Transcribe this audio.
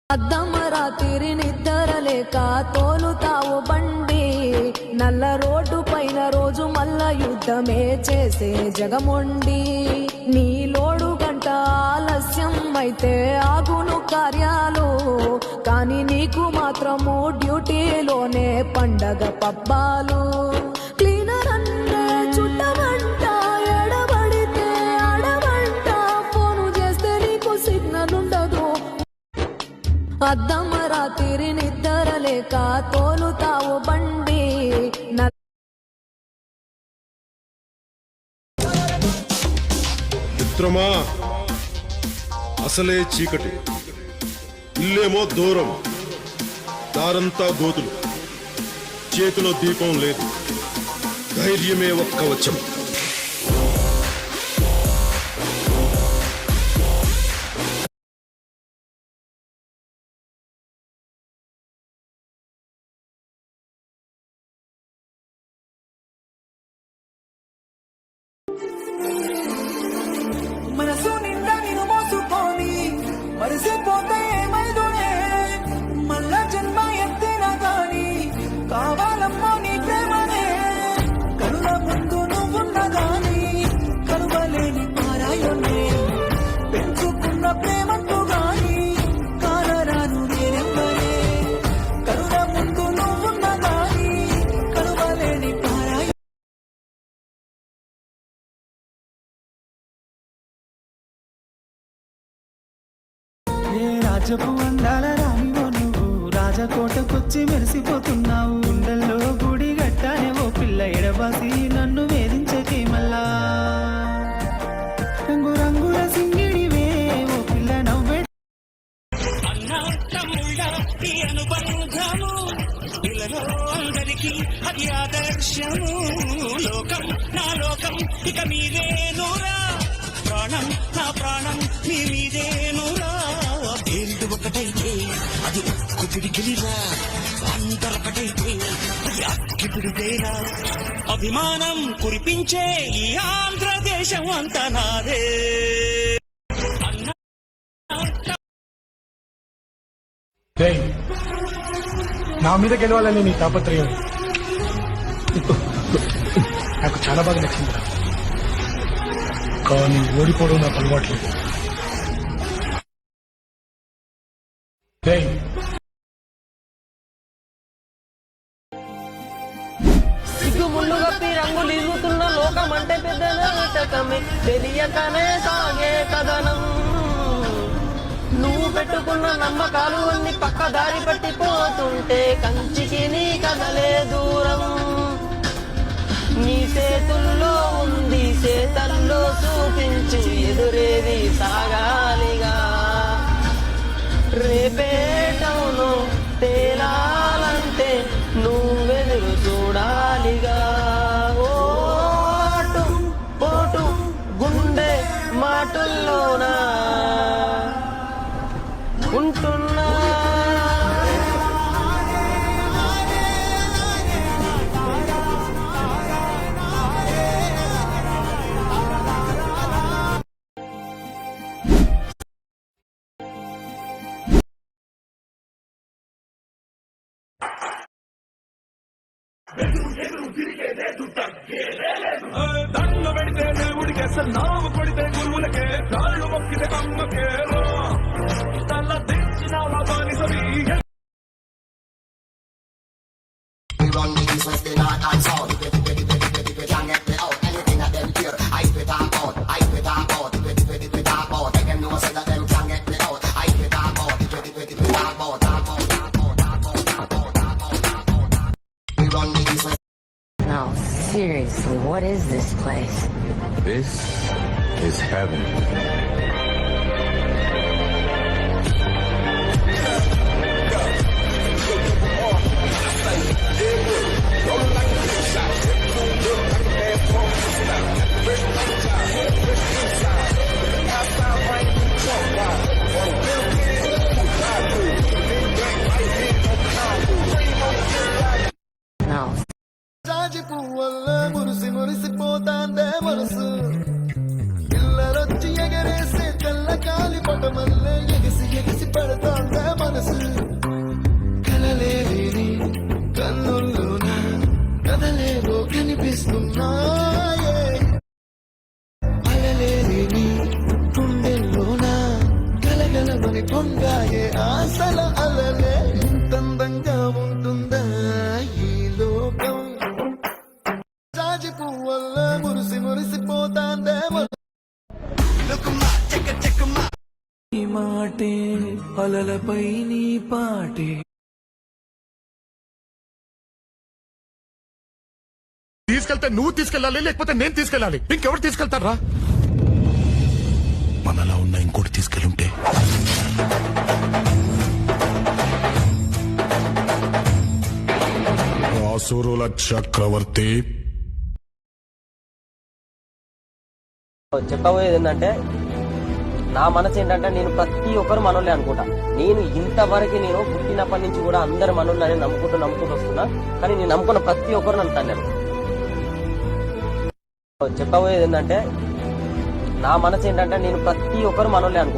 అద్దమరాతిరి నిద్రలేక తోలుతావు బండి నల్ల రోడ్డు పైన రోజు మల్ల యుద్ధమే చేసే జగమొండి నీ లోడు గంట ఆలస్యం అయితే ఆగును కార్యాలు కానీ నీకు మాత్రము డ్యూటీలోనే పండగ పబ్బాలు క్లీనర్ అన్నే చుట్టమంట ఎడబడితే అడవంట ఫోను చేస్తే నీకు సిగ్నల్ ఉండదు అద్దమరాతిరి నిద్రలేక తోలుతావు బండి మిత్రమా అసలే చీకటి ఇల్లేమో దూరం దారంతా గోతులు చేతిలో దీపం లేదు ధైర్యమే ఒక్క వచ్చం మనసు నిండా నేను మోసుకొని మరిసిపోతే ఏమైదునే మళ్ళా జన్మ ఎత్తినా గాని కావాలమ్మా నీ ప్రేమనే కనుల ముందు నువ్వున్నా గాని కనువలేని పారాయునే పెంచుకున్న ప్రేమంటూ గాని కానరాను నేనెవ్వరే కనుల ముందు నువ్వున్నా గాని కనువలేని పారాయు రాజపు అందాల రానివో నువ్వు రాజకోటకొచ్చి మెరిసిపోతున్నావు గుండెల్లో గుడి గట్టానే ఓ పిల్ల ఎడబాసి నన్ను వేధించకే మళ్ళా రంగు రంగుల సింగిడివే ఓ పిల్ల నవ్వే అందరికీ అది ఆదర్శము లోకం నా లోకం ఇక మీదే నూరా ప్రాణం నా ప్రాణం మీ మీదే నూరా పేరు ఒకటైతే అది ఉక్కు పిడికిలిరా అందరొకటైతే అది అక్కి పిడిదేరా అభిమానం కురిపించే ఈ ఆంధ్రదేశం అంతా నాదే నా మీద గెలవాలని నీ తాపత్రయం నాకు చాలా బాగా నచ్చింది కానీ ఓడిపోవడం నాకు అలవాట్లేదు సిగ్గు ముళ్ళు కప్పి రంగులు ఇరుగుతున్న లోకం అంటే పెద్ద నాటకమే తెలియకనే సాగే కథనం నువ్వు పెట్టుకున్న నమ్మకాలు అన్ని పక్క దారి పట్టిపోతుంటే కంచికి నీ కదలే దూరం నీ చేతుల్లో ఉంది చేతల్లో చూపించు ఎదురేది సాగాలిగా రేపేటవును తేలాలంటే నువ్వెదురు చూడాలిగా ఓటు పోటు గుండె మాటుల్లోనా ఉంటున్నా దండ పెడితే దేవుడికే సన్నాము కొడితే గురువులకే కాళ్ళు మొక్కితే అమ్మకే తల తెచ్చిన బానిసవి run the east, west, the north and south. Can't get me out, anything that them hear. I spit talk out, I spit talk out, spit talk out. They them know say that them can't get me out. I spit talk out, spit talk out, talk out, talk out, talk out, talk out, talk out, talk out. We run the east, west. No, seriously, what is this place? This is heaven. No. జాజి పువ్వల్ల మురిసిపోతాందే మనసు పిల్లలొచ్చి ఎగరేసి పొంగాయే ఆశల అలలే ఇంతందంగా ఉంటుందా ఈ లోకం జాజి పువ్వల్ల మురిసి మురిసిపోతాందేమో ఈ మాటే అలలపై నీ పాటే తీసుకెళ్తే నువ్వు తీసుకెళ్ళాలి, లేకపోతే నేను తీసుకెళ్ళాలి. ఇంకెవరు తీసుకెళ్తారా? మనలా ఉన్న ఇంకోటి తీసుకెళ్ళుంటే అసురుల చక్రవర్తి. చెప్పబోయేది ఏంటంటే నా మనసు ఏంటంటే నేను ప్రతి ఒక్కరు మనోళ్ళే అనుకుంటా. నేను ఇంతవరకు నేను పుట్టినప్పటి నుంచి కూడా అందరు మనోళ్ళని నమ్ముకుంటూ వస్తున్నా. కానీ నేను నమ్ముకున్న ప్రతి ఒక్కరు నన్ను తన్నారు. చెప్పబోయేది ఏంటంటే నా మనసు ఏంటంటే నేను ప్రతి ఒక్కరు మనోళ్ళే అనుకుంటా.